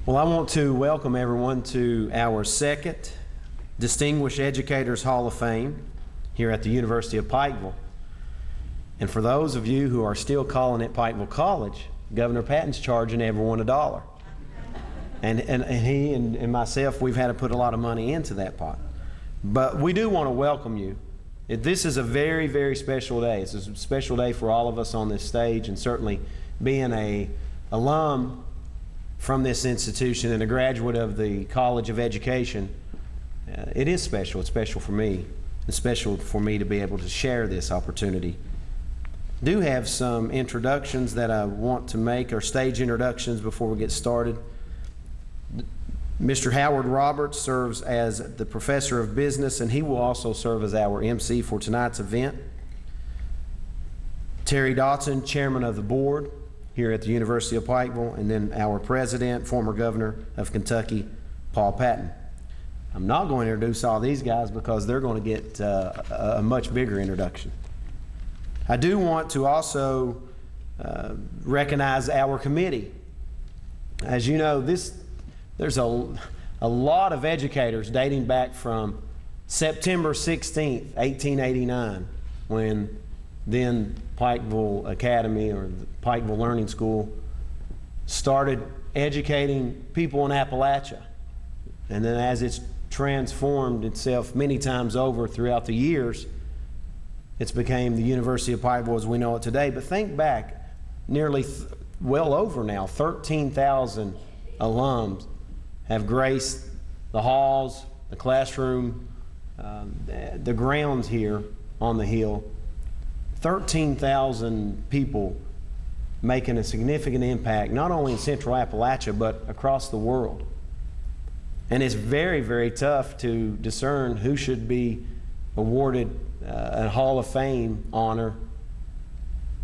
Well, I want to welcome everyone to our second Distinguished Educators Hall of Fame here at the University of Pikeville. And for those of you who are still calling it Pikeville College, Governor Patton's charging everyone $1. And he and myself, we've had to put a lot of money into that pot. But we do want to welcome you. This is a very, very special day. It's a special day for all of us on this stage, and certainly being an alum from this institution and a graduate of the College of Education, it is special. It's special for me. It's special for me to be able to share this opportunity. I do have some introductions that I want to make, or stage introductions before we get started. Mr. Howard Roberts serves as the Professor of Business, and he will also serve as our MC for tonight's event. Terry Dotson, Chairman of the Board here at the University of Pikeville, and then our President, former Governor of Kentucky, Paul Patton. I'm not going to introduce all these guys because they're going to get a much bigger introduction. I do want to also recognize our committee. As you know, there's a lot of educators dating back from September 16th, 1889, when then Pikeville Academy, or the Pikeville Learning School, started educating people in Appalachia. And then as it's transformed itself many times over throughout the years, it's became the University of Pikeville as we know it today. But think back, nearly well over now, 13,000 alums have graced the halls, the classroom, the grounds here on the Hill. 13,000 people making a significant impact, not only in Central Appalachia, but across the world. And it's very, very tough to discern who should be awarded a Hall of Fame honor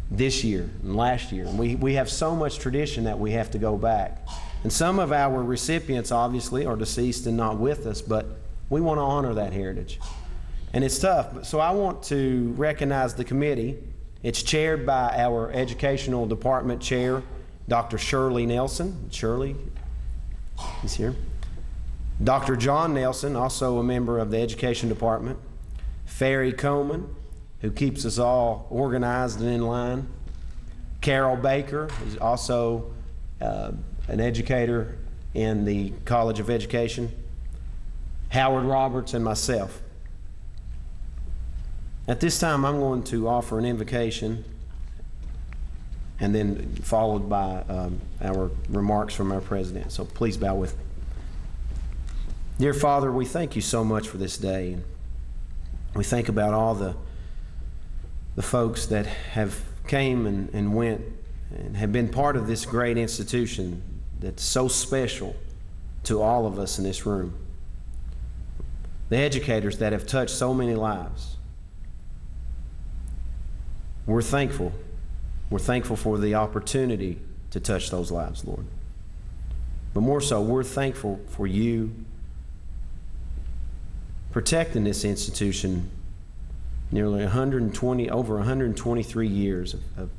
this year and last year. And we have so much tradition that we have to go back. And some of our recipients obviously are deceased and not with us, but we want to honor that heritage. And it's tough. So I want to recognize the committee. It's chaired by our Educational Department Chair, Dr. Shirley Nelson. Shirley is here. Dr. John Nelson, also a member of the Education Department. Ferry Coleman, who keeps us all organized and in line. Carol Baker, who's also an educator in the College of Education. Howard Roberts, and myself. At this time, I'm going to offer an invocation, and then followed by our remarks from our president. So please bow with me. Dear Father, we thank you so much for this day. And we think about all the folks that have came and went and have been part of this great institution that's so special to all of us in this room. The educators that have touched so many lives. We're thankful. We're thankful for the opportunity to touch those lives, Lord. But more so, we're thankful for you protecting this institution nearly over 123 years of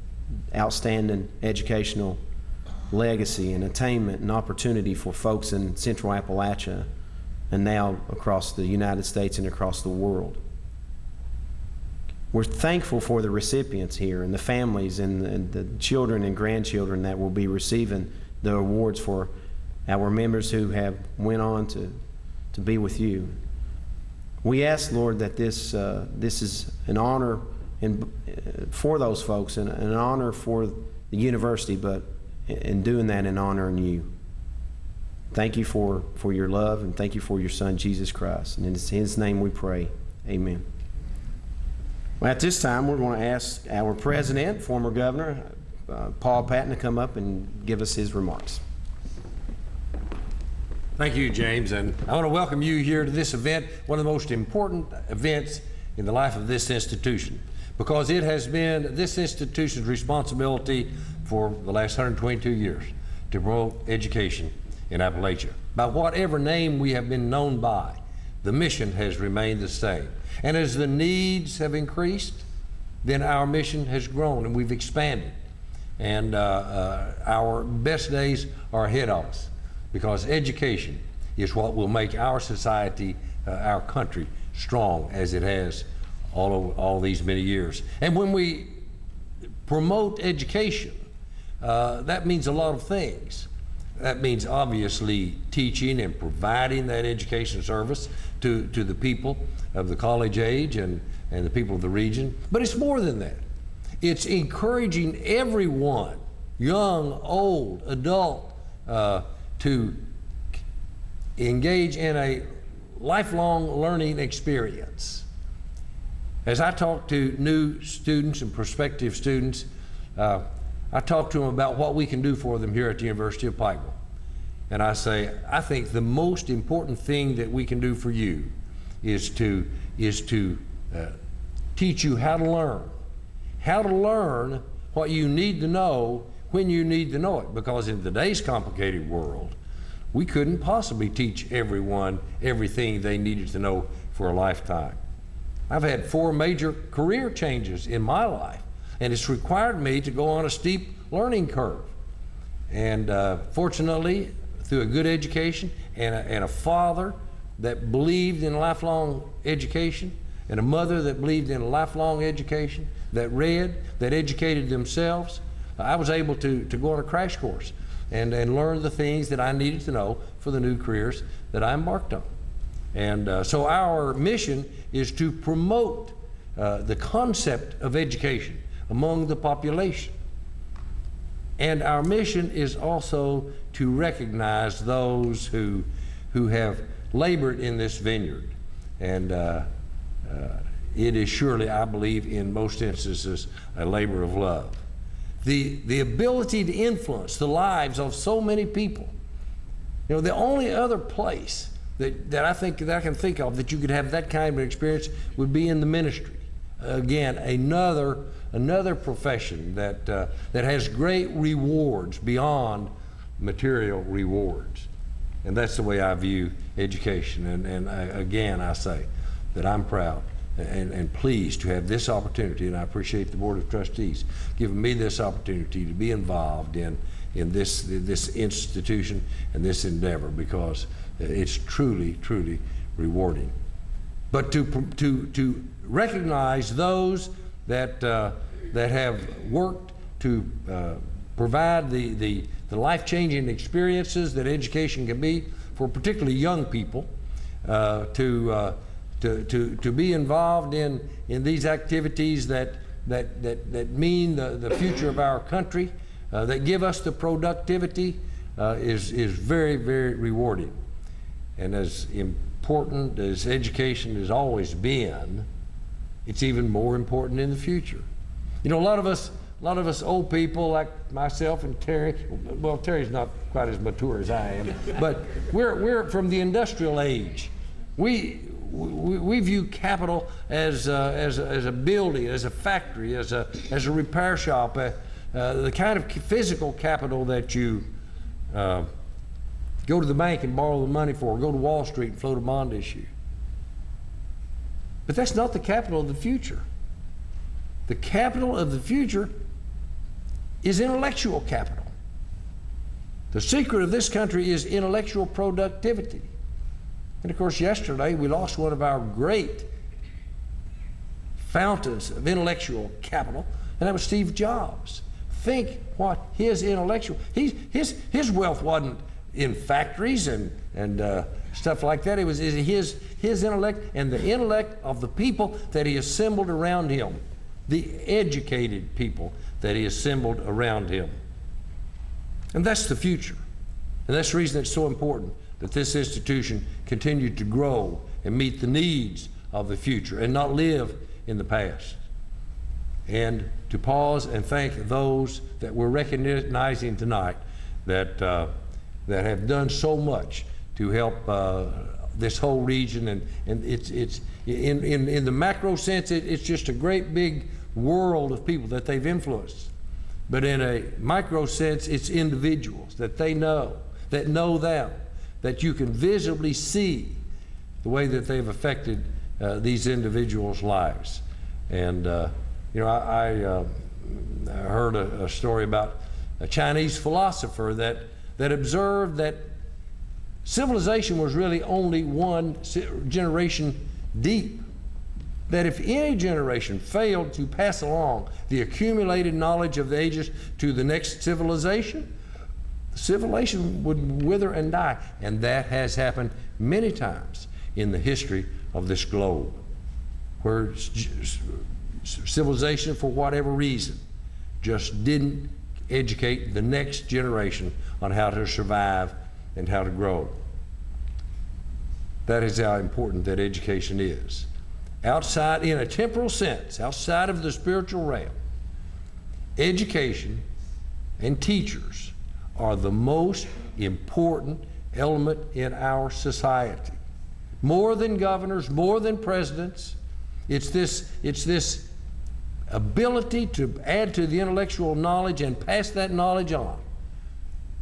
outstanding educational legacy and attainment and opportunity for folks in Central Appalachia and now across the United States and across the world. We're thankful for the recipients here and the families and the children and grandchildren that will be receiving the awards for our members who have went on to be with you. We ask, Lord, that this is an honor for those folks and an honor for the university, but in doing that, in honoring you. Thank you for your love, and thank you for your Son, Jesus Christ. And in his name we pray. Amen. Well, at this time, we're going to ask our president, former governor, Paul Patton, to come up and give us his remarks. Thank you, James, and I want to welcome you here to this event, one of the most important events in the life of this institution, because it has been this institution's responsibility for the last 122 years to promote education in Appalachia. By whatever name we have been known by, the mission has remained the same. And as the needs have increased, then our mission has grown and we've expanded. And our best days are ahead of us. because education is what will make our society, our country, strong as it has all these many years. And when we promote education, that means a lot of things. That means obviously teaching and providing that education service to the people of the college age and the people of the region. But it's more than that. It's encouraging everyone, young, old, adult, to engage in a lifelong learning experience. As I talk to new students and prospective students, I talk to them about what we can do for them here at the University of Pikeville. And I say, I think the most important thing that we can do for you is to teach you how to learn what you need to know when you need to know it. Because in today's complicated world, we couldn't possibly teach everyone everything they needed to know for a lifetime. I've had 4 major career changes in my life, and it's required me to go on a steep learning curve. And fortunately, through a good education and a father that believed in lifelong education, and a mother that believed in lifelong education, that read, that educated themselves, I was able to go on a crash course and learn the things that I needed to know for the new careers that I embarked on. And so our mission is to promote the concept of education among the population. And our mission is also to recognize those who have labored in this vineyard. And it is surely, I believe, in most instances, a labor of love. The ability to influence the lives of so many people. You know, the only other place that I can think of that you could have that kind of experience would be in the ministry. Again, another profession that has great rewards beyond material rewards. And that's the way I view education. And again, I say that I'm proud and pleased to have this opportunity, and I appreciate the Board of Trustees giving me this opportunity to be involved in this institution and this endeavor, because it's truly rewarding. But to recognize those that have worked to provide the life-changing experiences that education can be for particularly young people, to be involved in these activities that mean the future of our country, that give us the productivity, is very rewarding. And as important as education has always been, it's even more important in the future. You know, a lot of us old people like myself and Terry, well, Terry's not quite as mature as I am, but we're from the industrial age. We view capital as a building, as a factory, as a repair shop, the kind of physical capital that you go to the bank and borrow the money for, go to Wall Street and float a bond issue. But that's not the capital of the future. The capital of the future is intellectual capital. The secret of this country is intellectual productivity. And of course, yesterday we lost one of our great fountains of intellectual capital, and that was Steve Jobs. Think what his his wealth wasn't in factories and stuff like that. It was his intellect and the intellect of the people that he assembled around him, the educated people that he assembled around him. And that's the future. And that's the reason it's so important that this institution continue to grow and meet the needs of the future and not live in the past. And to pause and thank those that we're recognizing tonight that have done so much to help this whole region. And it's in the macro sense, it's just a great big world of people that they've influenced. But in a micro sense, it's individuals that they know, that know them, that you can visibly see the way that they've affected these individuals' lives. And you know, I heard a story about a Chinese philosopher that observed that civilization was really only one generation deep. That if any generation failed to pass along the accumulated knowledge of the ages to the next civilization, the civilization would wither and die. And that has happened many times in the history of this globe, where civilization, for whatever reason, just didn't educate the next generation on how to survive and how to grow. That is how important that education is. Outside, in a temporal sense, outside of the spiritual realm, education and teachers are the most important element in our society. More than governors, more than presidents, it's this ability to add to the intellectual knowledge and pass that knowledge on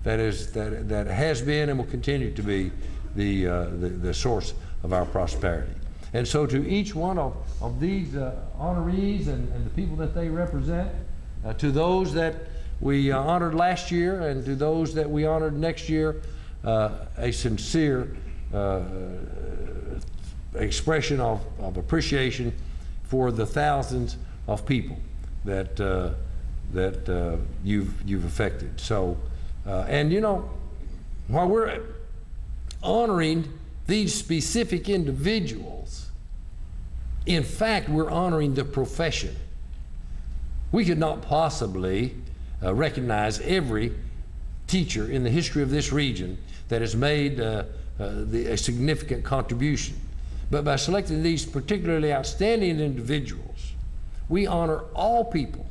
that has been and will continue to be the source of our prosperity. And so to each one of these honorees and the people that they represent, to those that we honored last year and to those that we honored next year, a sincere expression of appreciation for the thousands of people that you've affected. So, and you know, while we're honoring these specific individuals, in fact, we're honoring the profession. We could not possibly recognize every teacher in the history of this region that has made a significant contribution. But by selecting these particularly outstanding individuals, we honor all people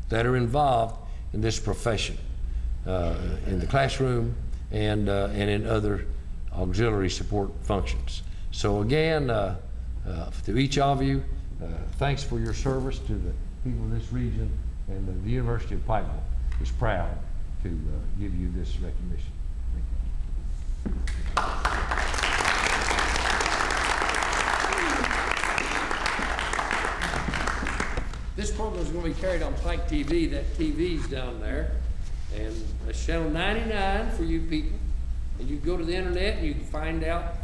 that are involved in this profession, in the classroom and in other auxiliary support functions. So again, to each of you, thanks for your service to the people of this region, and the University of Pikeville is proud to give you this recognition. Thank you. This program is going to be carried on Pike TV. That TV's down there, and that's channel 99 for you people. And you can go to the internet and you can find out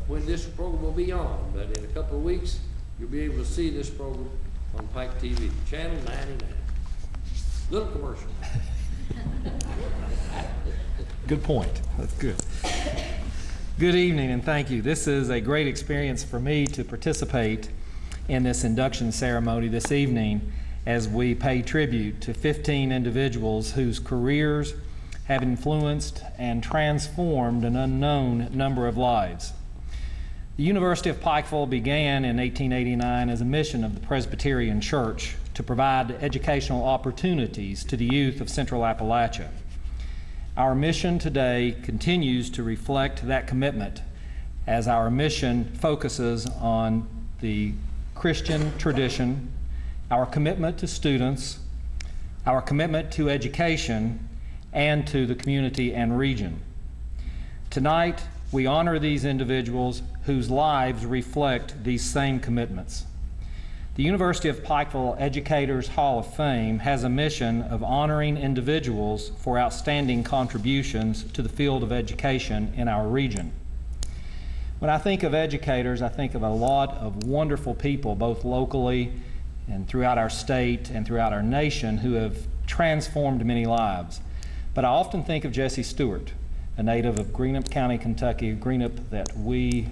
when this program will be on. But in a couple of weeks, you'll be able to see this program on Pike TV, channel 99. Little commercial. Good point. That's good. Good evening and thank you. This is a great experience for me to participate in this induction ceremony this evening as we pay tribute to 15 individuals whose careers have influenced and transformed an unknown number of lives. The University of Pikeville began in 1889 as a mission of the Presbyterian Church to provide educational opportunities to the youth of Central Appalachia. Our mission today continues to reflect that commitment as our mission focuses on the Christian tradition, our commitment to students, our commitment to education, and to the community and region. Tonight, we honor these individuals whose lives reflect these same commitments. The University of Pikeville Educators Hall of Fame has a mission of honoring individuals for outstanding contributions to the field of education in our region. When I think of educators, I think of a lot of wonderful people, both locally and throughout our state and throughout our nation, who have transformed many lives. But I often think of Jesse Stewart, a native of Greenup County, Kentucky, Greenup that we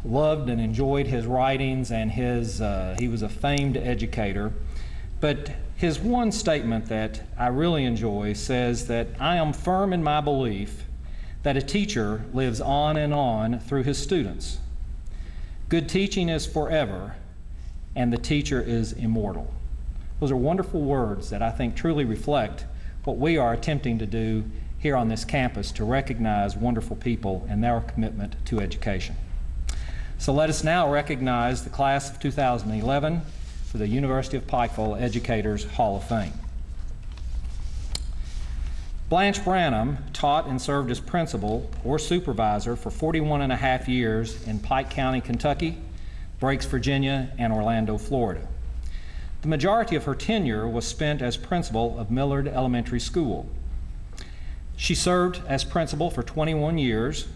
loved and enjoyed his writings, and he was a famed educator. But his one statement that I really enjoy says that I am firm in my belief that a teacher lives on and on through his students. Good teaching is forever, and the teacher is immortal. Those are wonderful words that I think truly reflect what we are attempting to do here on this campus to recognize wonderful people and their commitment to education. So let us now recognize the class of 2011 for the University of Pikeville Educators Hall of Fame. Blanche Branham taught and served as principal or supervisor for 41.5 years in Pike County, Kentucky, Breaks, Virginia, and Orlando, Florida. The majority of her tenure was spent as principal of Millard Elementary School. She served as principal for 21 years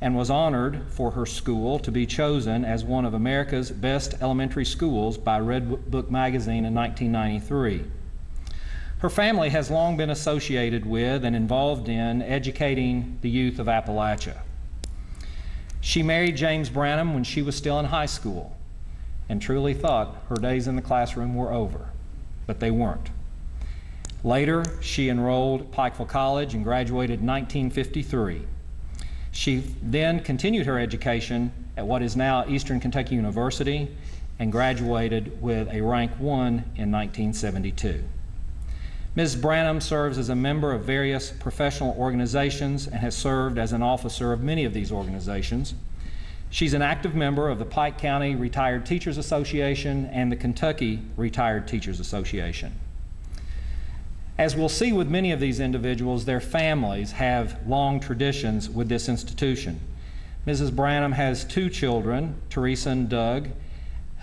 and was honored for her school to be chosen as one of America's best elementary schools by Red Book magazine in 1993. Her family has long been associated with and involved in educating the youth of Appalachia. She married James Branham when she was still in high school and truly thought her days in the classroom were over, but they weren't. Later, she enrolled at Pikeville College and graduated in 1953. She then continued her education at what is now Eastern Kentucky University and graduated with a rank 1 in 1972. Ms. Branham serves as a member of various professional organizations and has served as an officer of many of these organizations. She's an active member of the Pike County Retired Teachers Association and the Kentucky Retired Teachers Association. As we'll see with many of these individuals, their families have long traditions with this institution. Mrs. Branham has 2 children, Teresa and Doug,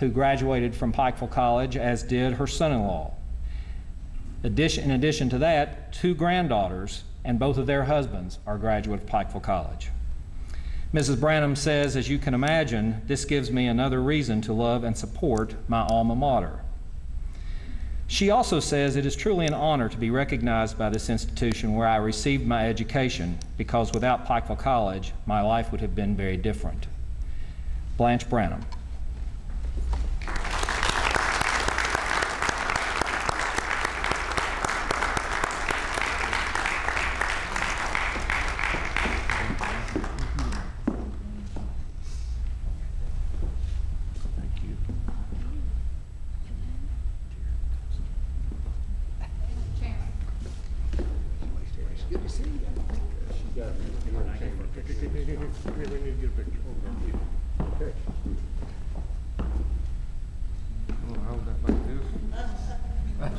who graduated from Pikeville College, as did her son-in-law. In addition to that, 2 granddaughters and both of their husbands are graduates of Pikeville College. Mrs. Branham says, as you can imagine, this gives me another reason to love and support my alma mater. She also says it is truly an honor to be recognized by this institution where I received my education, because without Pikeville College, my life would have been very different. Blanche Branham.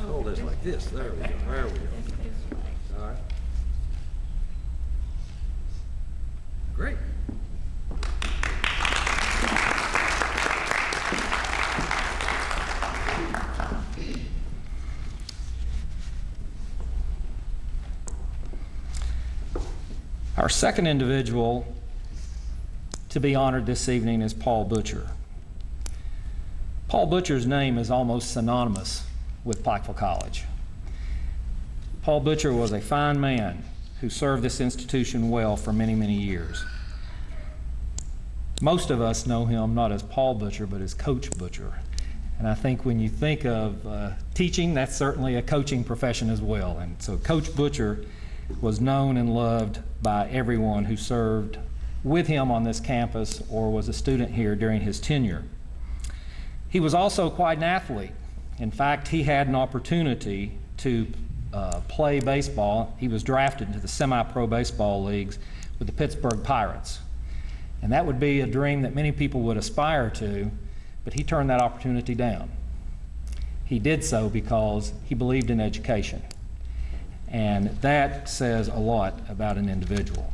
Hold this like this. There we go. There we go. All right. Great. Our second individual to be honored this evening is Paul Butcher. Paul Butcher's name is almost synonymous with Pikeville College. Paul Butcher was a fine man who served this institution well for many, many years. Most of us know him not as Paul Butcher, but as Coach Butcher. And I think when you think of teaching, that's certainly a coaching profession as well. And so Coach Butcher was known and loved by everyone who served with him on this campus or was a student here during his tenure. He was also quite an athlete. In fact, he had an opportunity to play baseball. He was drafted into the semi-pro baseball leagues with the Pittsburgh Pirates. And that would be a dream that many people would aspire to, but he turned that opportunity down. He did so because he believed in education. And that says a lot about an individual.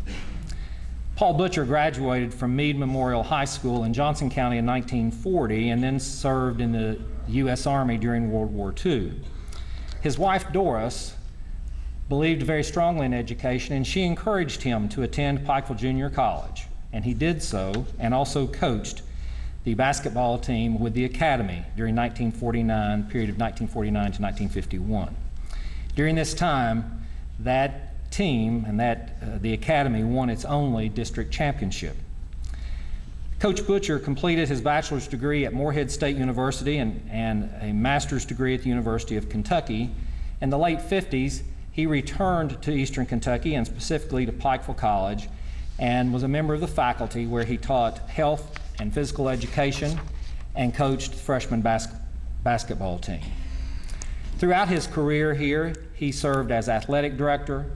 Paul Butcher graduated from Meade Memorial High School in Johnson County in 1940 and then served in the U.S. Army during World War II. His wife, Doris, believed very strongly in education, and she encouraged him to attend Pikeville Junior College. And he did so, and also coached the basketball team with the Academy during 1949, period of 1949 to 1951. During this time, that team and the Academy won its only district championship. Coach Butcher completed his bachelor's degree at Morehead State University and a master's degree at the University of Kentucky. In the late 50s, he returned to Eastern Kentucky and specifically to Pikeville College and was a member of the faculty where he taught health and physical education and coached the freshman basketball team. Throughout his career here, he served as athletic director,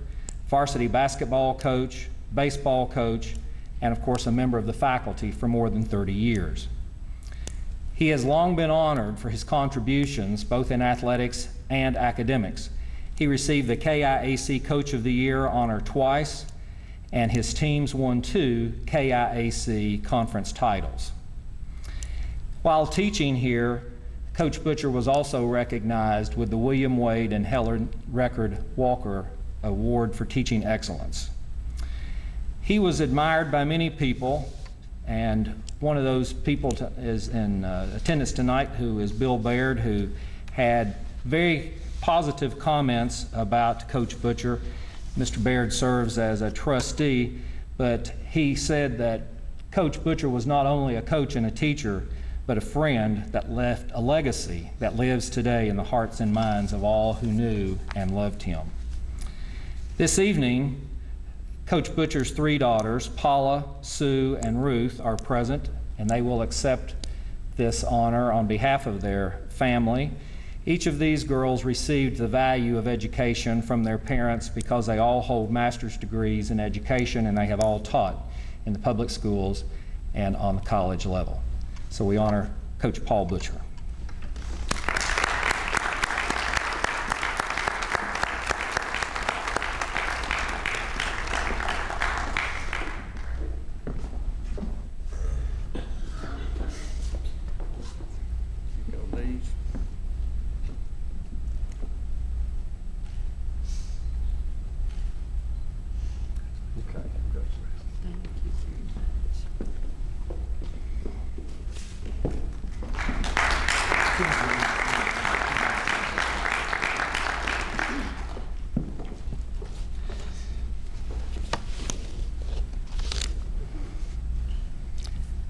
varsity basketball coach, baseball coach, and of course a member of the faculty for more than 30 years. He has long been honored for his contributions both in athletics and academics. He received the KIAC Coach of the Year honor twice, and his teams won 2 KIAC conference titles. While teaching here, Coach Butcher was also recognized with the William Wade and Helen Record Walker Award for Teaching Excellence. He was admired by many people, and one of those people is in attendance tonight, who is Bill Baird, who had very positive comments about Coach Butcher. Mr. Baird serves as a trustee, but he said that Coach Butcher was not only a coach and a teacher, but a friend that left a legacy that lives today in the hearts and minds of all who knew and loved him. This evening, Coach Butcher's 3 daughters, Paula, Sue, and Ruth, are present, and they will accept this honor on behalf of their family. Each of these girls received the value of education from their parents because they all hold master's degrees in education, and they have all taught in the public schools and on the college level. So we honor Coach Paul Butcher.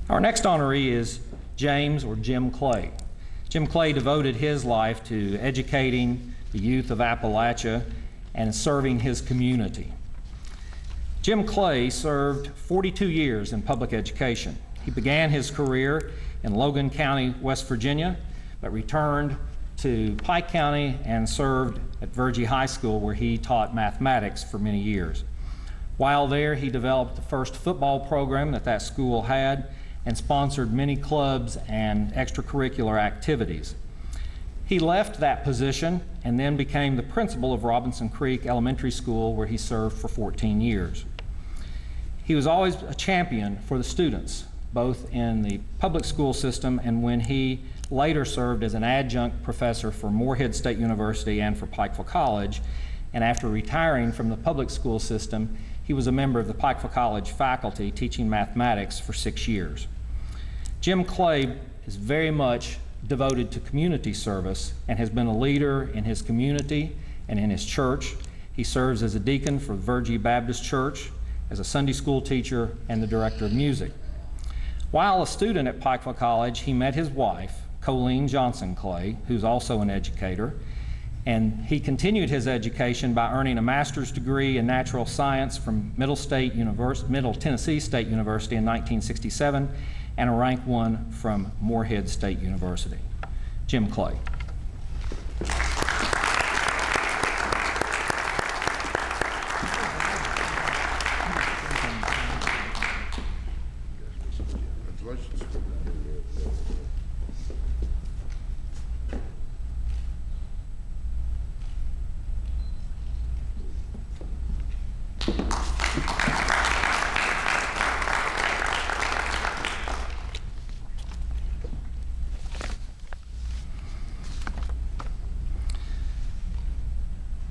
Our next honoree is James, or Jim Clay. Jim Clay devoted his life to educating the youth of Appalachia and serving his community. Jim Clay served 42 years in public education. He began his career in Logan County, West Virginia, but returned to Pike County and served at Virgie High School, where he taught mathematics for many years. While there, he developed the first football program that school had and sponsored many clubs and extracurricular activities. He left that position and then became the principal of Robinson Creek Elementary School, where he served for 14 years. He was always a champion for the students, both in the public school system and when he later served as an adjunct professor for Morehead State University and for Pikeville College. And after retiring from the public school system, he was a member of the Pikeville College faculty teaching mathematics for 6 years. Jim Clay is very much devoted to community service and has been a leader in his community and in his church. He serves as a deacon for Virgie Baptist Church, as a Sunday school teacher, and the director of music. While a student at Pikeville College, he met his wife, Colleen Johnson Clay, who's also an educator, and he continued his education by earning a master's degree in natural science from Middle Tennessee State University in 1967, and a rank 1 from Morehead State University. Jim Clay.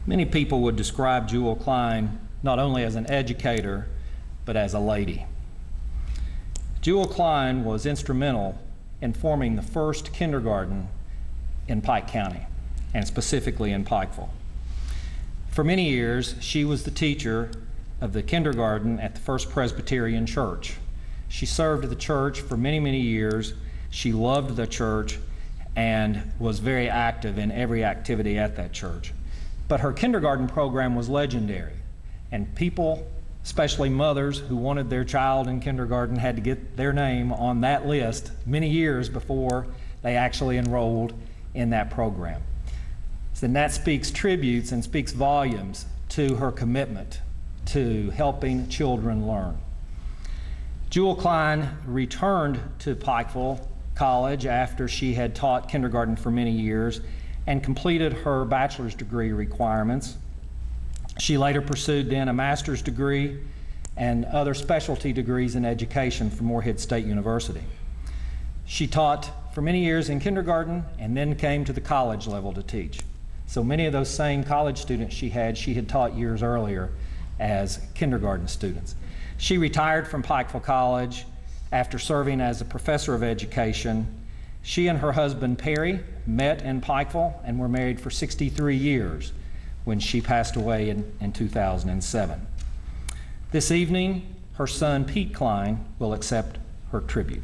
Many people would describe Jewel Klein not only as an educator, but as a lady. Jewel Klein was instrumental in forming the first kindergarten in Pike County, and specifically in Pikeville. For many years, she was the teacher of the kindergarten at the First Presbyterian Church. She served the church for many, many years. She loved the church and was very active in every activity at that church. But her kindergarten program was legendary, and people, especially mothers who wanted their child in kindergarten, had to get their name on that list many years before they actually enrolled in that program. So that speaks tributes and speaks volumes to her commitment to helping children learn. Jewel Klein returned to Pikeville College after she had taught kindergarten for many years and completed her bachelor's degree requirements. She later pursued then a master's degree and other specialty degrees in education from Morehead State University. She taught for many years in kindergarten and then came to the college level to teach. So many of those same college students she had taught years earlier as kindergarten students. She retired from Pikeville College after serving as a professor of education. She and her husband Perry met in Pikeville and were married for 63 years when she passed away in 2007. This evening, her son Pete Klein will accept her tribute.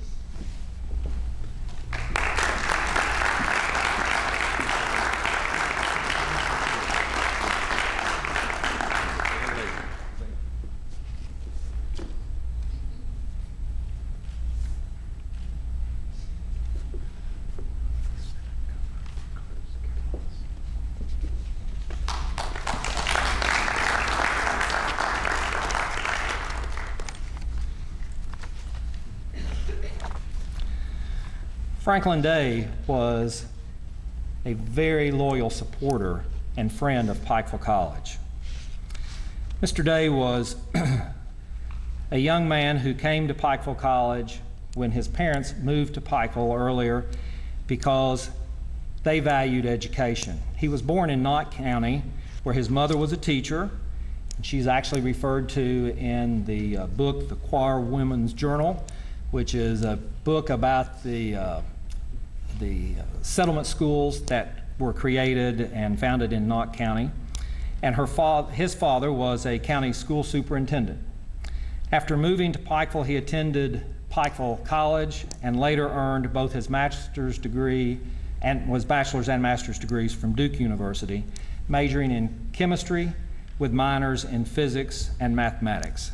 Franklin Day was a very loyal supporter and friend of Pikeville College. Mr. Day was a young man who came to Pikeville College when his parents moved to Pikeville earlier because they valued education. He was born in Knott County, where his mother was a teacher. She's actually referred to in the book, The Choir Women's Journal, which is a book about the settlement schools that were created and founded in Knott County. And his father was a county school superintendent. After moving to Pikeville, he attended Pikeville College and later earned both his master's degree and was bachelor's and master's degrees from Duke University, majoring in chemistry with minors in physics and mathematics.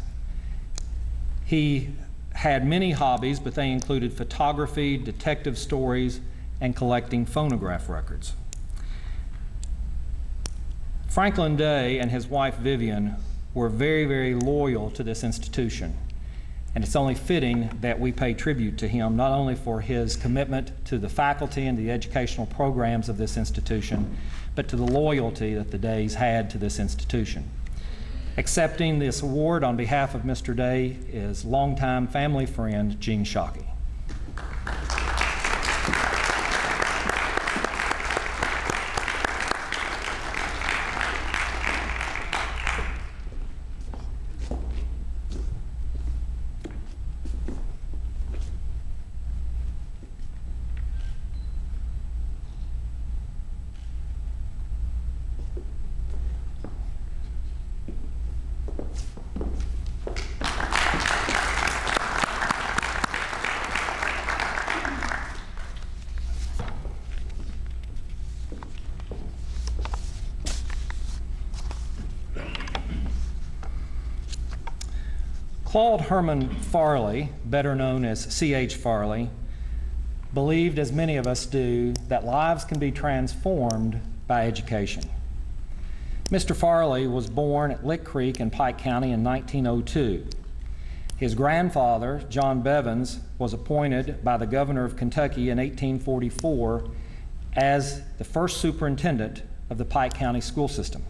He had many hobbies, but they included photography, detective stories, and collecting phonograph records. Franklin Day and his wife Vivian were very, very loyal to this institution, and it's only fitting that we pay tribute to him, not only for his commitment to the faculty and the educational programs of this institution, but to the loyalty that the Days had to this institution. Accepting this award on behalf of Mr. Day is longtime family friend Gene Shockey. Claude Herman Farley, better known as C.H. Farley, believed, as many of us do, that lives can be transformed by education. Mr. Farley was born at Lick Creek in Pike County in 1902. His grandfather, John Bevins, was appointed by the governor of Kentucky in 1844 as the first superintendent of the Pike County school system.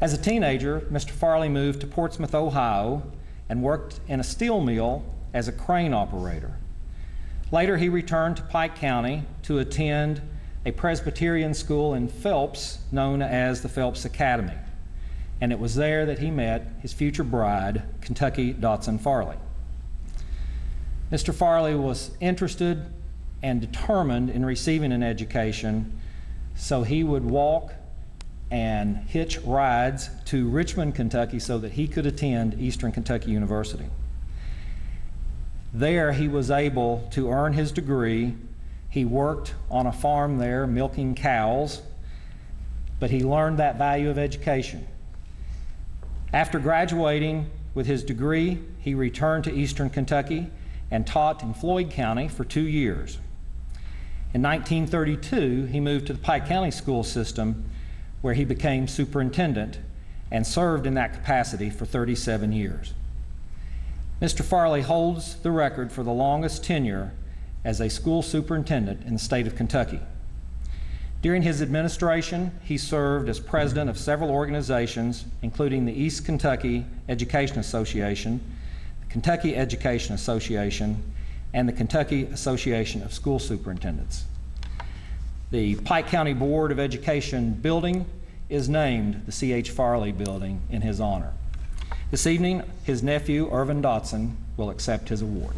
As a teenager, Mr. Farley moved to Portsmouth, Ohio, and worked in a steel mill as a crane operator. Later, he returned to Pike County to attend a Presbyterian school in Phelps known as the Phelps Academy, and it was there that he met his future bride, Kentucky Dotson Farley. Mr. Farley was interested and determined in receiving an education, so he would walk and hitch rides to Richmond, Kentucky, so that he could attend Eastern Kentucky University. There he was able to earn his degree. He worked on a farm there milking cows, but he learned that value of education. After graduating with his degree, he returned to Eastern Kentucky and taught in Floyd County for 2 years. In 1932, he moved to the Pike County school system, where he became superintendent and served in that capacity for 37 years. Mr. Farley holds the record for the longest tenure as a school superintendent in the state of Kentucky. During his administration, he served as president of several organizations, including the East Kentucky Education Association, the Kentucky Education Association, and the Kentucky Association of School Superintendents. The Pike County Board of Education building is named the C.H. Farley Building in his honor. This evening, his nephew, Irvin Dotson, will accept his award.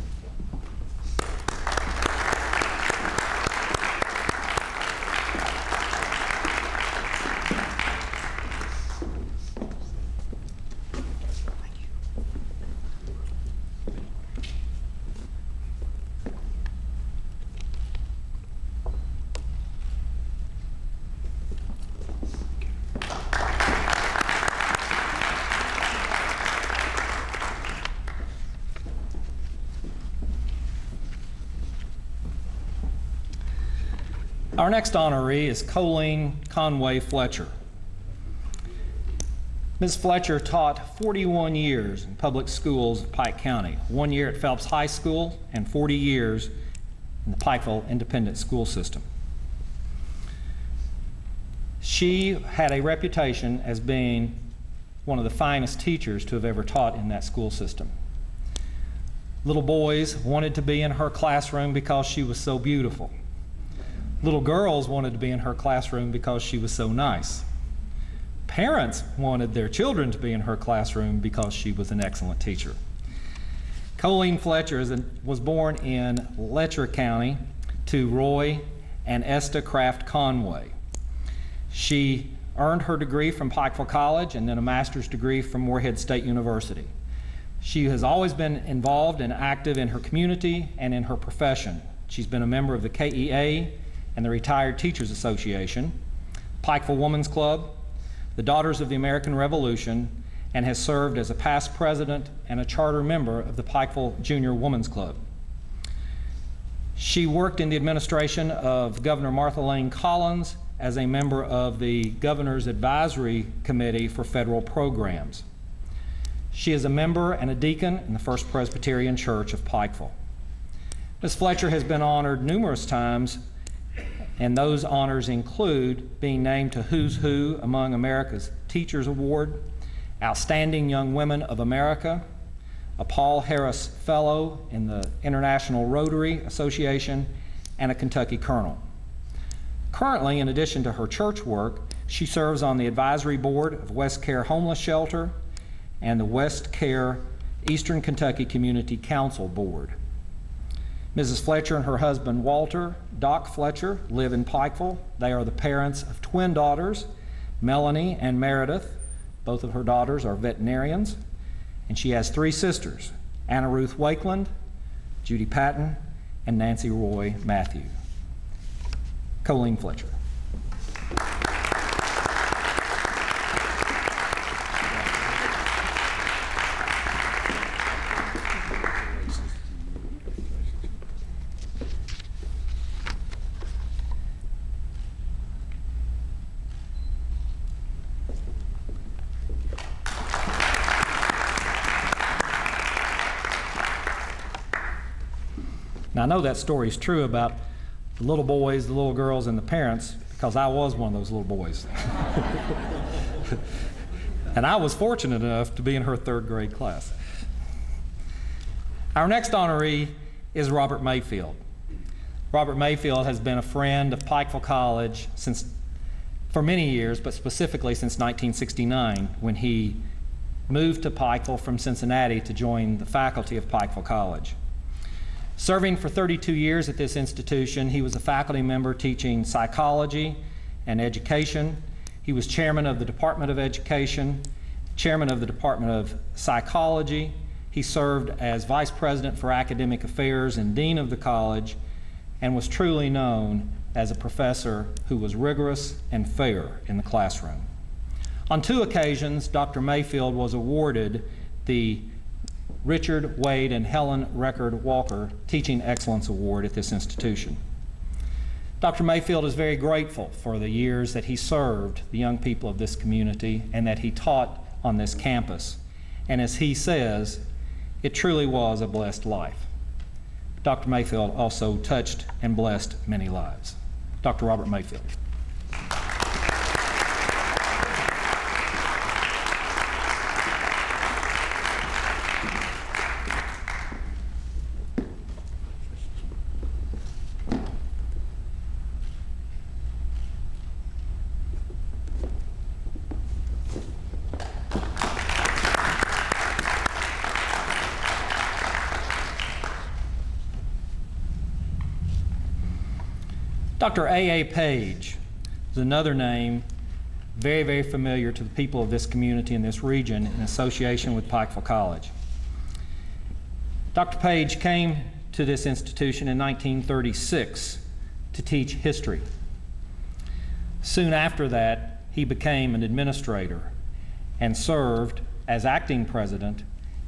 Our next honoree is Colleen Conway Fletcher. Ms. Fletcher taught 41 years in public schools of Pike County, 1 year at Phelps High School and 40 years in the Pikeville Independent School System. She had a reputation as being one of the finest teachers to have ever taught in that school system. Little boys wanted to be in her classroom because she was so beautiful. Little girls wanted to be in her classroom because she was so nice. Parents wanted their children to be in her classroom because she was an excellent teacher. Colleen Fletcher was born in Letcher County to Roy and Esta Kraft Conway. She earned her degree from Pikeville College and then a master's degree from Morehead State University. She has always been involved and active in her community and in her profession. She's been a member of the KEA and the Retired Teachers Association, Pikeville Women's Club, the Daughters of the American Revolution, and has served as a past president and a charter member of the Pikeville Junior Women's Club. She worked in the administration of Governor Martha Lane Collins as a member of the Governor's Advisory Committee for Federal Programs. She is a member and a deacon in the First Presbyterian Church of Pikeville. Ms. Fletcher has been honored numerous times, and those honors include being named to Who's Who Among America's Teachers Award, Outstanding Young Women of America, a Paul Harris Fellow in the International Rotary Association, and a Kentucky Colonel. Currently, in addition to her church work, she serves on the advisory board of West Care Homeless Shelter and the West Care Eastern Kentucky Community Council Board. Mrs. Fletcher and her husband, Walter, Doc Fletcher, live in Pikeville. They are the parents of twin daughters, Melanie and Meredith. Both of her daughters are veterinarians. And she has three sisters, Anna Ruth Wakeland, Judy Patton, and Nancy Roy Matthew. Colleen Fletcher. Now, I know that story is true about the little boys, the little girls, and the parents, because I was one of those little boys. And I was fortunate enough to be in her third grade class. Our next honoree is Robert Mayfield. Robert Mayfield has been a friend of Pikeville College for many years, but specifically since 1969, when he moved to Pikeville from Cincinnati to join the faculty of Pikeville College. Serving for 32 years at this institution, he was a faculty member teaching psychology and education. He was chairman of the Department of Education, chairman of the Department of Psychology. He served as vice president for academic affairs and dean of the college, and was truly known as a professor who was rigorous and fair in the classroom. On 2 occasions, Dr. Mayfield was awarded the Richard Wade and Helen Record Walker Teaching Excellence Award at this institution. Dr. Mayfield is very grateful for the years that he served the young people of this community and that he taught on this campus. And as he says, it truly was a blessed life. Dr. Mayfield also touched and blessed many lives. Dr. Robert Mayfield. Dr. A.A. Page is another name very, very familiar to the people of this community and this region in association with Pikeville College. Dr. Page came to this institution in 1936 to teach history. Soon after that, he became an administrator and served as acting president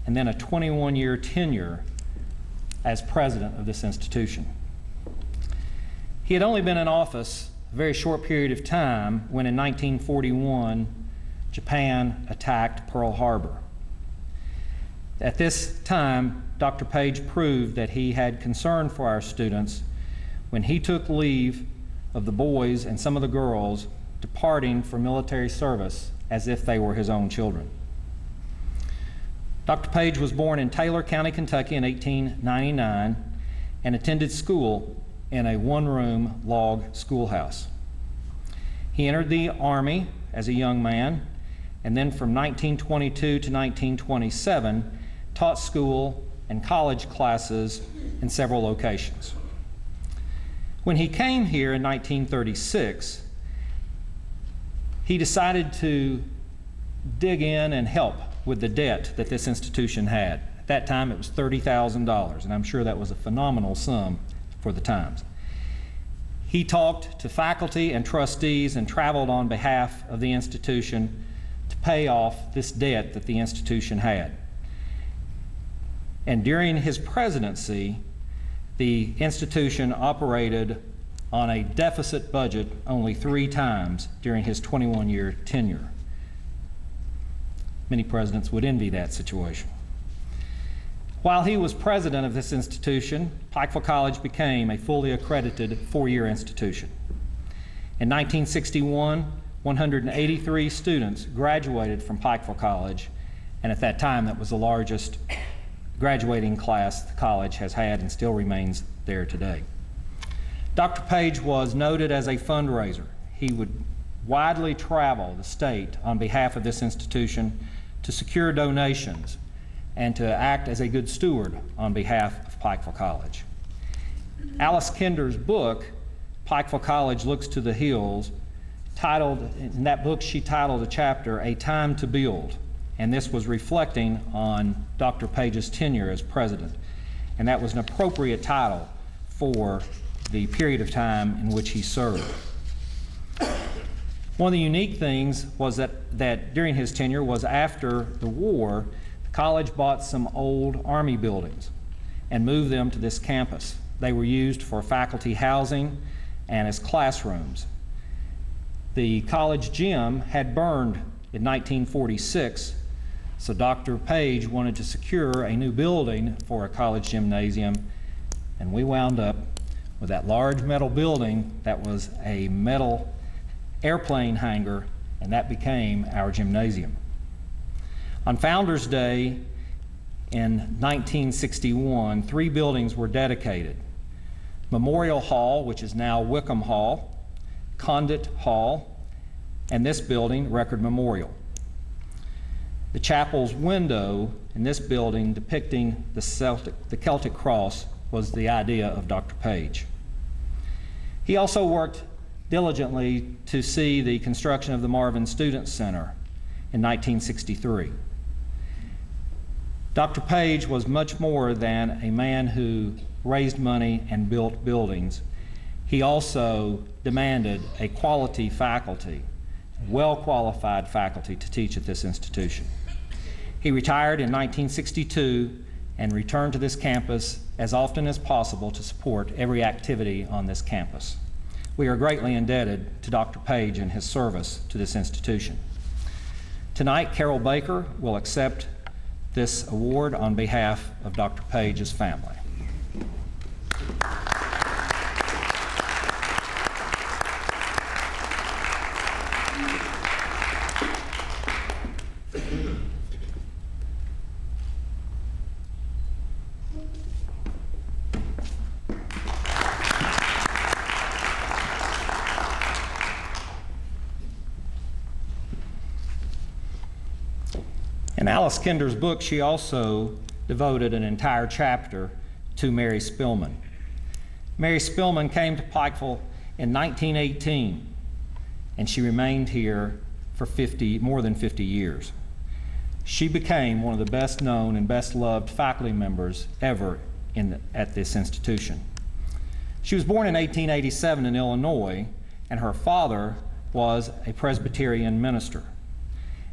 and then a 21-year tenure as president of this institution. He had only been in office a very short period of time when in 1941, Japan attacked Pearl Harbor. At this time, Dr. Page proved that he had concern for our students when he took leave of the boys and some of the girls departing for military service as if they were his own children. Dr. Page was born in Taylor County, Kentucky in 1899 and attended school in a one-room log schoolhouse. He entered the Army as a young man, and then from 1922 to 1927 taught school and college classes in several locations. When he came here in 1936, he decided to dig in and help with the debt that this institution had. At that time, it was $30,000, and I'm sure that was a phenomenal sum for the times. He talked to faculty and trustees and traveled on behalf of the institution to pay off this debt that the institution had. And during his presidency, the institution operated on a deficit budget only 3 times during his 21-year tenure. Many presidents would envy that situation. While he was president of this institution, Pikeville College became a fully accredited 4-year institution. In 1961, 183 students graduated from Pikeville College, and at that time that was the largest graduating class the college has had and still remains there today. Dr. Page was noted as a fundraiser. He would widely travel the state on behalf of this institution to secure donations and to act as a good steward on behalf of Pikeville College. Alice Kinder's book, Pikeville College Looks to the Hills, in that book she titled a chapter, A Time to Build, and this was reflecting on Dr. Page's tenure as president, and that was an appropriate title for the period of time in which he served. One of the unique things was that during his tenure was after the war, the college bought some old Army buildings and moved them to this campus. They were used for faculty housing and as classrooms. The college gym had burned in 1946, so Dr. Page wanted to secure a new building for a college gymnasium, and we wound up with that large metal building that was a metal airplane hangar, and that became our gymnasium. On Founders Day in 1961, 3 buildings were dedicated: Memorial Hall, which is now Wickham Hall, Condit Hall, and this building, Record Memorial. The chapel's window in this building depicting the Celtic cross was the idea of Dr. Page. He also worked diligently to see the construction of the Marvin Student Center in 1963. Dr. Page was much more than a man who raised money and built buildings. He also demanded a quality faculty, well-qualified faculty to teach at this institution. He retired in 1962 and returned to this campus as often as possible to support every activity on this campus. We are greatly indebted to Dr. Page and his service to this institution. Tonight, Carol Baker will accept this award on behalf of Dr. Page's family. In Alice Kinder's book, she also devoted an entire chapter to Mary Spillman. Mary Spillman came to Pikeville in 1918, and she remained here for more than 50 years. She became one of the best known and best loved faculty members ever at this institution. She was born in 1887 in Illinois, and her father was a Presbyterian minister.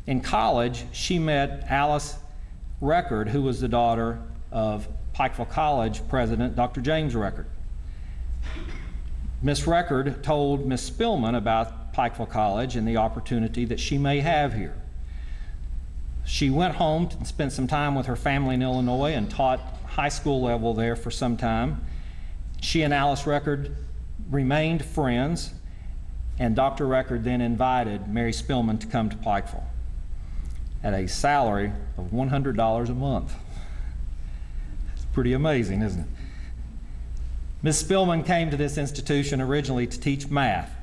In college, she met Alice Record, who was the daughter of Pikeville College president, Dr. James Record. Miss Record told Miss Spillman about Pikeville College and the opportunity that she may have here. She went home and spent some time with her family in Illinois and taught high school level there for some time. She and Alice Record remained friends, and Dr. Record then invited Mary Spillman to come to Pikeville at a salary of $100 a month. It's pretty amazing, isn't it? Ms. Spillman came to this institution originally to teach math,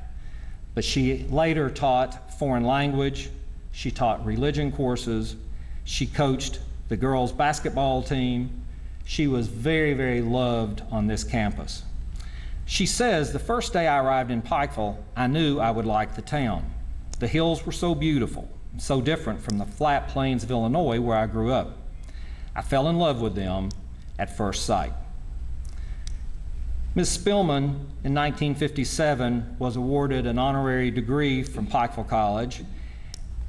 but she later taught foreign language, she taught religion courses, she coached the girls' basketball team. She was very, very loved on this campus. She says, the first day I arrived in Pikeville, I knew I would like the town. The hills were so beautiful, so different from the flat plains of Illinois where I grew up. I fell in love with them at first sight. Ms. Spillman, in 1957, was awarded an honorary degree from Pikeville College,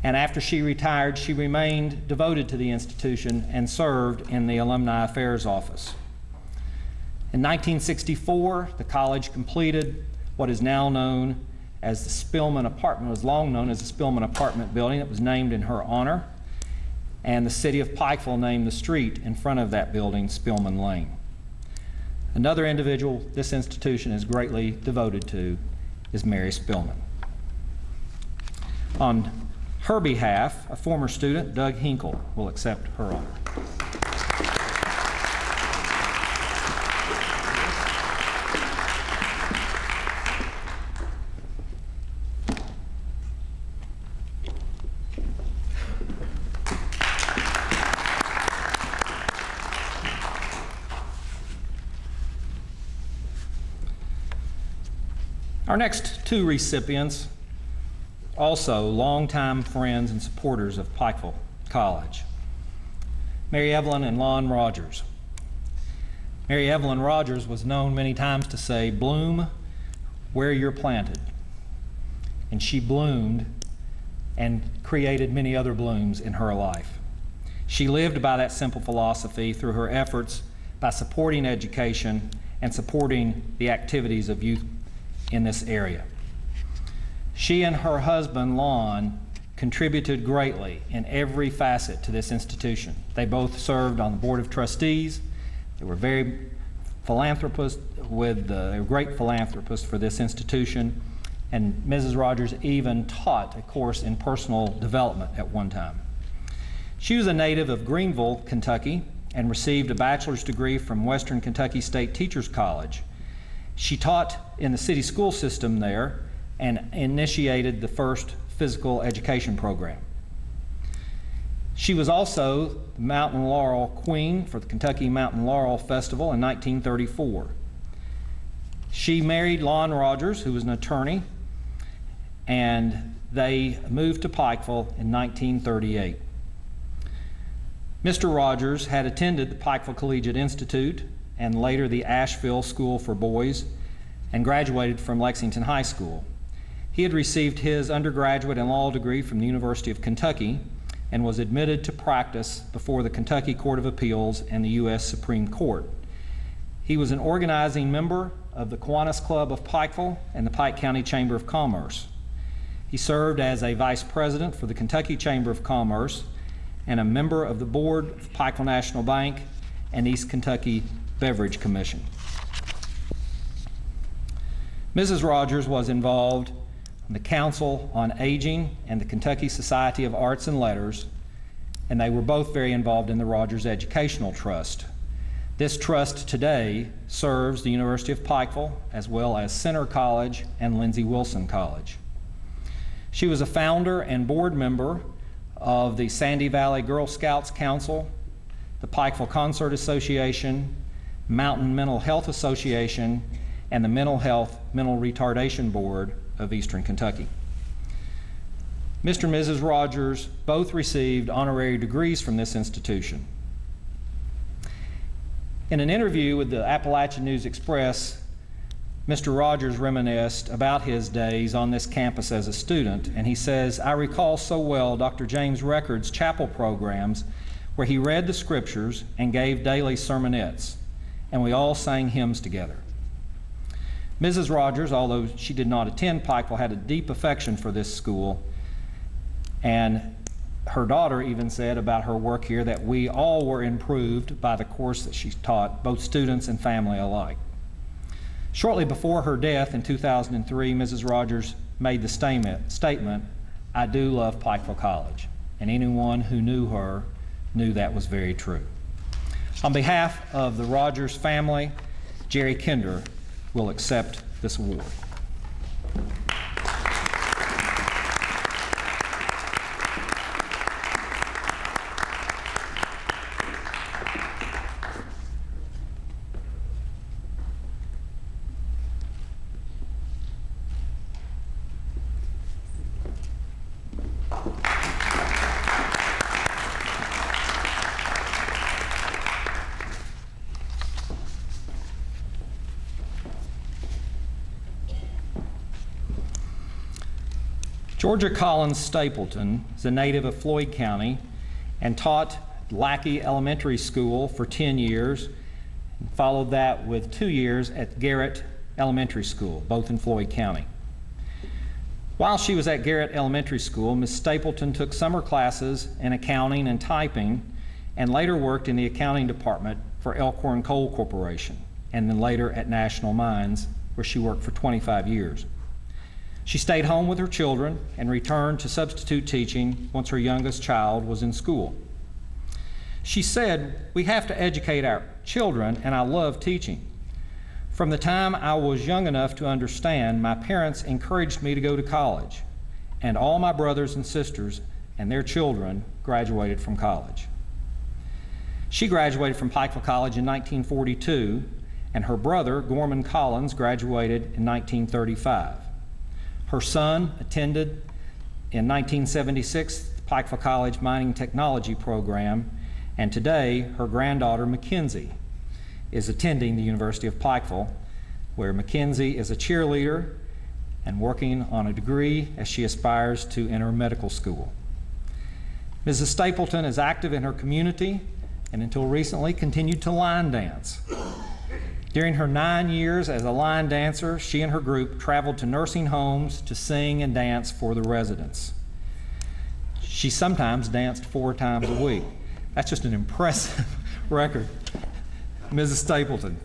and after she retired, she remained devoted to the institution and served in the Alumni Affairs Office. In 1964, the college completed what is now known as the Spillman Apartment, was long known as the Spillman Apartment Building. It was named in her honor, and the city of Pikeville named the street in front of that building Spillman Lane. Another individual this institution is greatly devoted to is Mary Spillman. On her behalf, a former student, Doug Hinkle, will accept her honor. Our next two recipients, also longtime friends and supporters of Pikeville College, Mary Evelyn and Lon Rogers. Mary Evelyn Rogers was known many times to say, "Bloom where you're planted." And she bloomed and created many other blooms in her life. She lived by that simple philosophy through her efforts by supporting education and supporting the activities of youth in this area. She and her husband, Lon, contributed greatly in every facet to this institution. They both served on the Board of Trustees. They were very philanthropists they were great philanthropists for this institution, and Mrs. Rogers even taught a course in personal development at one time. She was a native of Greenville, Kentucky, and received a bachelor's degree from Western Kentucky State Teachers College. She taught in the city school system there and initiated the first physical education program. She was also the Mountain Laurel Queen for the Kentucky Mountain Laurel Festival in 1934. She married Lon Rogers, who was an attorney, and they moved to Pikeville in 1938. Mr. Rogers had attended the Pikeville Collegiate Institute and later the Asheville School for Boys, and graduated from Lexington High School. He had received his undergraduate and law degree from the University of Kentucky and was admitted to practice before the Kentucky Court of Appeals and the U.S. Supreme Court. He was an organizing member of the Kiwanis Club of Pikeville and the Pike County Chamber of Commerce. He served as a vice president for the Kentucky Chamber of Commerce and a member of the board of Pikeville National Bank and East Kentucky Beverage Commission. Mrs. Rogers was involved in the Council on Aging and the Kentucky Society of Arts and Letters, and they were both very involved in the Rogers Educational Trust. This trust today serves the University of Pikeville as well as Center College and Lindsey Wilson College. She was a founder and board member of the Sandy Valley Girl Scouts Council, the Pikeville Concert Association, Mountain Mental Health Association, and the Mental Health, Mental Retardation Board of Eastern Kentucky. Mr. and Mrs. Rogers both received honorary degrees from this institution. In an interview with the Appalachian News Express, Mr. Rogers reminisced about his days on this campus as a student, and he says, "I recall so well Dr. James Reckord's chapel programs where he read the scriptures and gave daily sermonettes, and we all sang hymns together." Mrs. Rogers, although she did not attend Pikeville, had a deep affection for this school, and her daughter even said about her work here that we all were improved by the course that she taught, both students and family alike. Shortly before her death in 2003, Mrs. Rogers made the statement, "I do love Pikeville College," and anyone who knew her knew that was very true. On behalf of the Rogers family, Jerry Kinder will accept this award. Georgia Collins Stapleton is a native of Floyd County and taught Lackey Elementary School for 10 years, and followed that with 2 years at Garrett Elementary School, both in Floyd County. While she was at Garrett Elementary School, Ms. Stapleton took summer classes in accounting and typing, and later worked in the accounting department for Elkhorn Coal Corporation, and then later at National Mines, where she worked for 25 years. She stayed home with her children and returned to substitute teaching once her youngest child was in school. She said, "We have to educate our children, and I love teaching. From the time I was young enough to understand, my parents encouraged me to go to college, and all my brothers and sisters and their children graduated from college." She graduated from Pikeville College in 1942, and her brother, Gorman Collins, graduated in 1935. Her son attended in 1976 the Pikeville College Mining Technology Program, and today her granddaughter Mackenzie is attending the University of Pikeville, where Mackenzie is a cheerleader and working on a degree as she aspires to enter medical school. Mrs. Stapleton is active in her community and until recently continued to line dance. During her 9 years as a line dancer, she and her group traveled to nursing homes to sing and dance for the residents. She sometimes danced 4 times a week. That's just an impressive record. Mrs. Stapleton.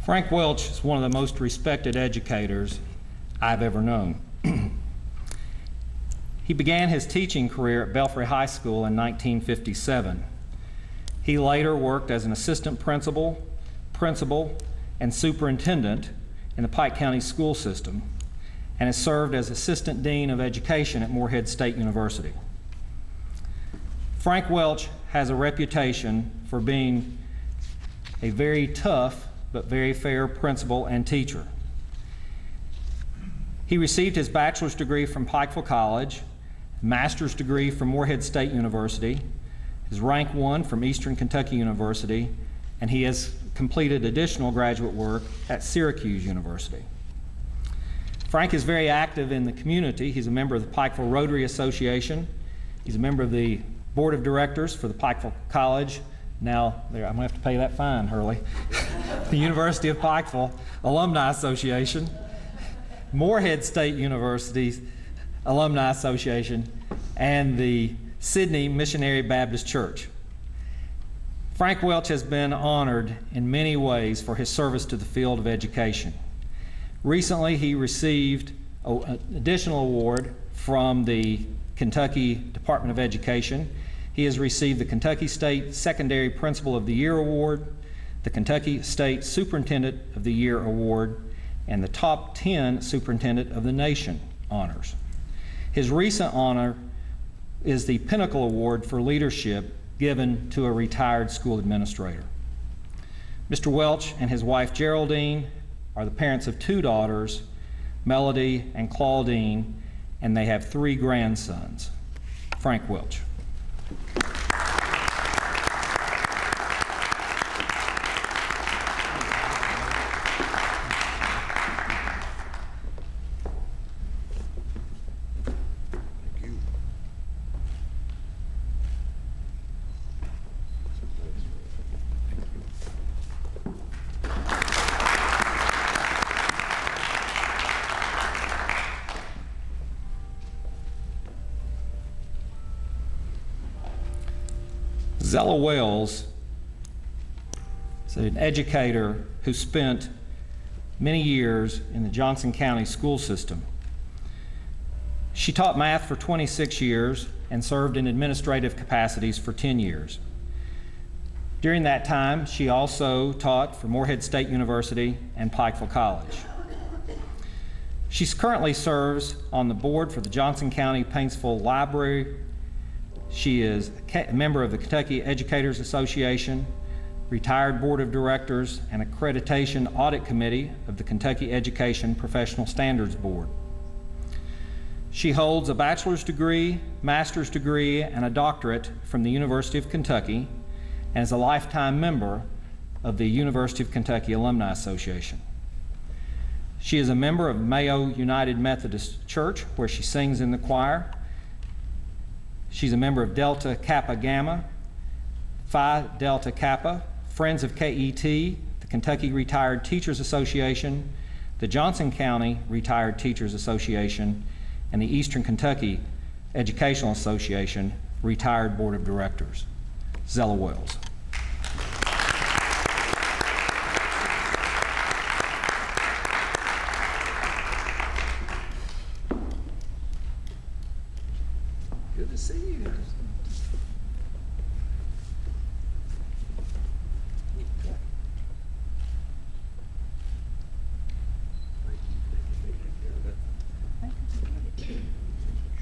Frank Welch is one of the most respected educators I've ever known. He began his teaching career at Belfry High School in 1957. He later worked as an assistant principal, and superintendent in the Pike County school system, and has served as assistant dean of education at Morehead State University. Frank Welch has a reputation for being a very tough but very fair principal and teacher. He received his bachelor's degree from Pikeville College, master's degree from Morehead State University, his rank 1 from Eastern Kentucky University, and he has completed additional graduate work at Syracuse University. Frank is very active in the community. He's a member of the Pikeville Rotary Association. He's a member of the board of directors for the Pikeville College. Now, I'm going to have to pay that fine, Hurley. The University of Pikeville Alumni Association, Morehead State University's Alumni Association, and the Sydney Missionary Baptist Church. Frank Welch has been honored in many ways for his service to the field of education. Recently, he received an additional award from the Kentucky Department of Education. He has received the Kentucky State Secondary Principal of the Year Award, the Kentucky State Superintendent of the Year Award, and the Top 10 Superintendent of the Nation honors. His recent honor is the Pinnacle Award for Leadership given to a retired school administrator. Mr. Welch and his wife Geraldine are the parents of 2 daughters, Melody and Claudine, and they have 3 grandsons. Frank Welch. Zella Wells is an educator who spent many years in the Johnson County school system. She taught math for 26 years and served in administrative capacities for 10 years. During that time, she also taught for Morehead State University and Pikeville College. She currently serves on the board for the Johnson County Paintsville Library. She is a member of the Kentucky Educators Association, retired board of directors, and accreditation audit committee of the Kentucky Education Professional Standards Board. She holds a bachelor's degree, master's degree, and a doctorate from the University of Kentucky, and is a lifetime member of the University of Kentucky Alumni Association. She is a member of Mayo United Methodist Church, where she sings in the choir. She's a member of Delta Kappa Gamma, Phi Delta Kappa, Friends of KET, the Kentucky Retired Teachers Association, the Johnson County Retired Teachers Association, and the Eastern Kentucky Educational Association Retired Board of Directors. Zella Wells. Good to see you.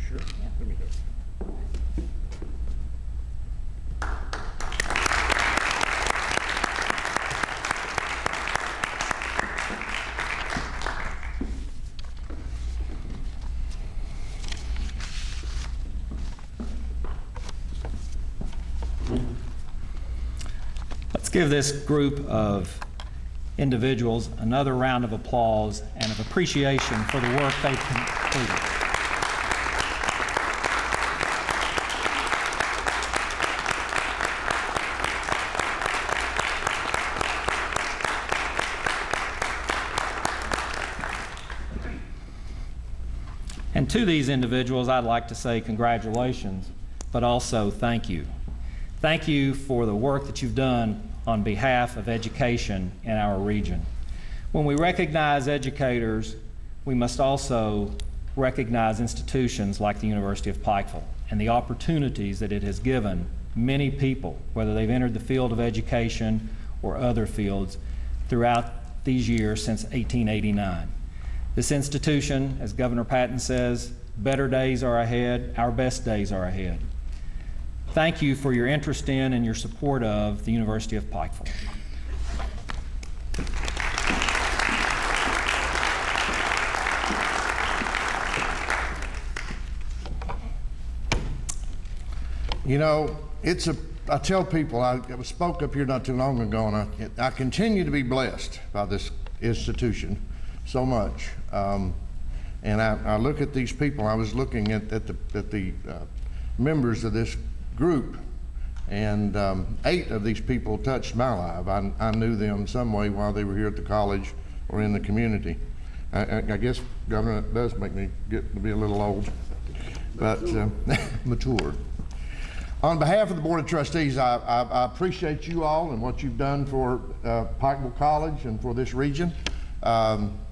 Sure. Let me know. Let's give this group of individuals another round of applause and of appreciation for the work they've completed. And to these individuals, I'd like to say congratulations, but also thank you. Thank you for the work that you've done on behalf of education in our region. When we recognize educators, we must also recognize institutions like the University of Pikeville and the opportunities that it has given many people, whether they've entered the field of education or other fields, throughout these years since 1889. This institution, as Governor Patton says, better days are ahead, our best days are ahead. Thank you for your interest in and your support of the University of Pikeville. You know, I tell people, I spoke up here not too long ago, and I continue to be blessed by this institution so much. And I look at these people. I was looking at the members of this group, and 8 of these people touched my life. I knew them some way while they were here at the college or in the community. I guess, Governor, it does make me get to be a little old, but mature. On behalf of the Board of Trustees, I appreciate you all and what you've done for Pikeville College and for this region.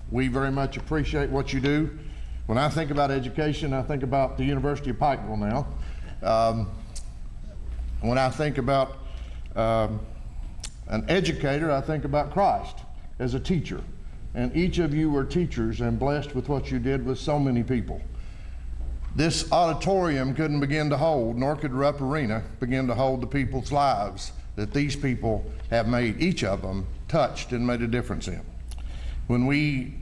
We very much appreciate what you do. When I think about education, I think about the University of Pikeville now. When I think about an educator, I think about Christ as a teacher. And each of you were teachers and blessed with what you did with so many people. This auditorium couldn't begin to hold, nor could Rupp Arena begin to hold the people's lives that these people have made, each of them, touched and made a difference in. When we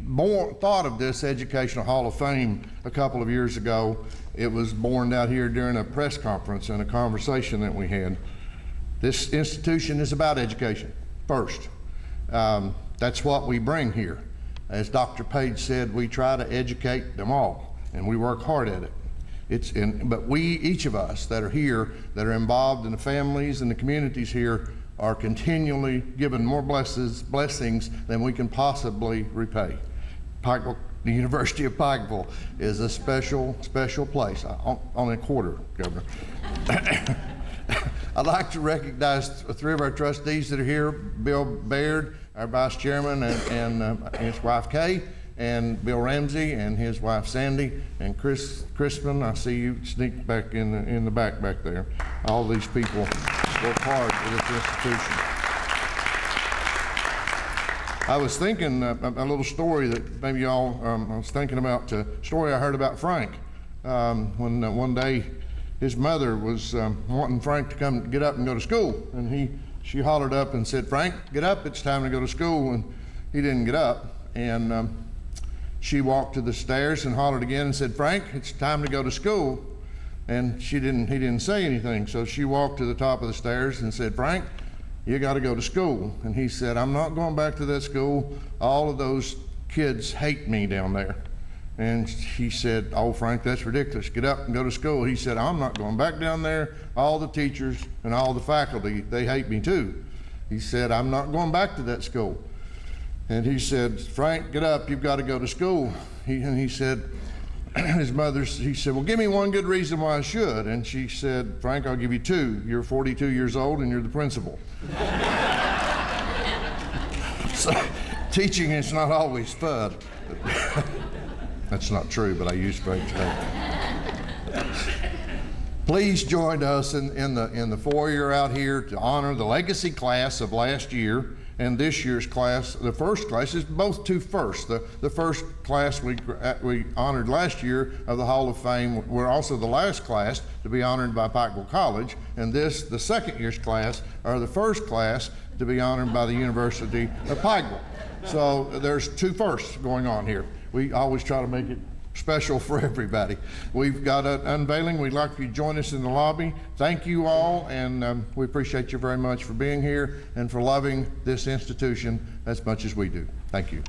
thought of this Educational Hall of Fame a couple of years ago, it was born out here during a press conference and a conversation that we had. This institution is about education first. That's what we bring here. As Dr. Page said, we try to educate them all, and we work hard at it. But each of us that are here, that are involved in the families and the communities here, are continually given more blessings than we can possibly repay. The University of Pikeville is a special, special place. On a quarter, Governor. I'd like to recognize three of our trustees that are here: Bill Baird, our vice chairman, and his wife Kay, and Bill Ramsey and his wife Sandy, and Chris Crispin. I see you sneak back in the back there. All these people work hard for this institution. I was thinking a little story that maybe y'all, I was thinking about a story I heard about Frank when one day his mother was wanting Frank to get up and go to school, and she hollered up and said, "Frank, get up, it's time to go to school," and he didn't get up, and she walked to the stairs and hollered again and said, "Frank, it's time to go to school," and he didn't say anything, so she walked to the top of the stairs and said, "Frank, you got to go to school," and he said, "I'm not going back to that school. All of those kids hate me down there." And he said, "Oh, Frank, that's ridiculous. Get up and go to school." He said, "I'm not going back down there. All the teachers and all the faculty, they hate me too." He said, "I'm not going back to that school." And he said, "Frank, get up. You've got to go to school." He said, he said, "Well, give me one good reason why I should." And she said, "Frank, I'll give you two. You're 42 years old and you're the principal." So, teaching is not always fun. That's not true, but I use Frank today. Please join us in the foyer out here to honor the legacy class of last year and this year's class. The first class is both two firsts. The first class we honored last year of the Hall of Fame. We're also the last class to be honored by Pikeville College, and this, the second year's class, are the first class to be honored by the University of Pikeville. So there's two firsts going on here. We always try to make it special for everybody. We've got an unveiling. We'd like you to join us in the lobby. Thank you all, and we appreciate you very much for being here and for loving this institution as much as we do. Thank you.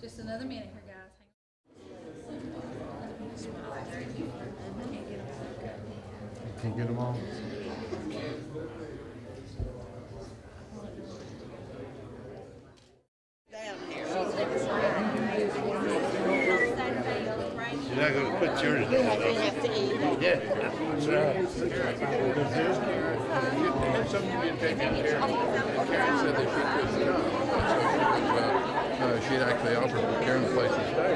Just another minute here, guys. Can't get them all. You're not going to put yours down. Yeah, that's right. That's something being taken care of. Karen said that she couldn't come. She'd actually offered Karen a place to stay.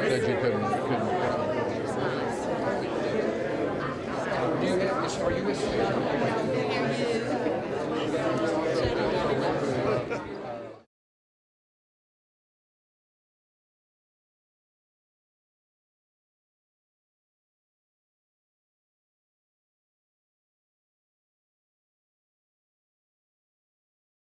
Said she couldn't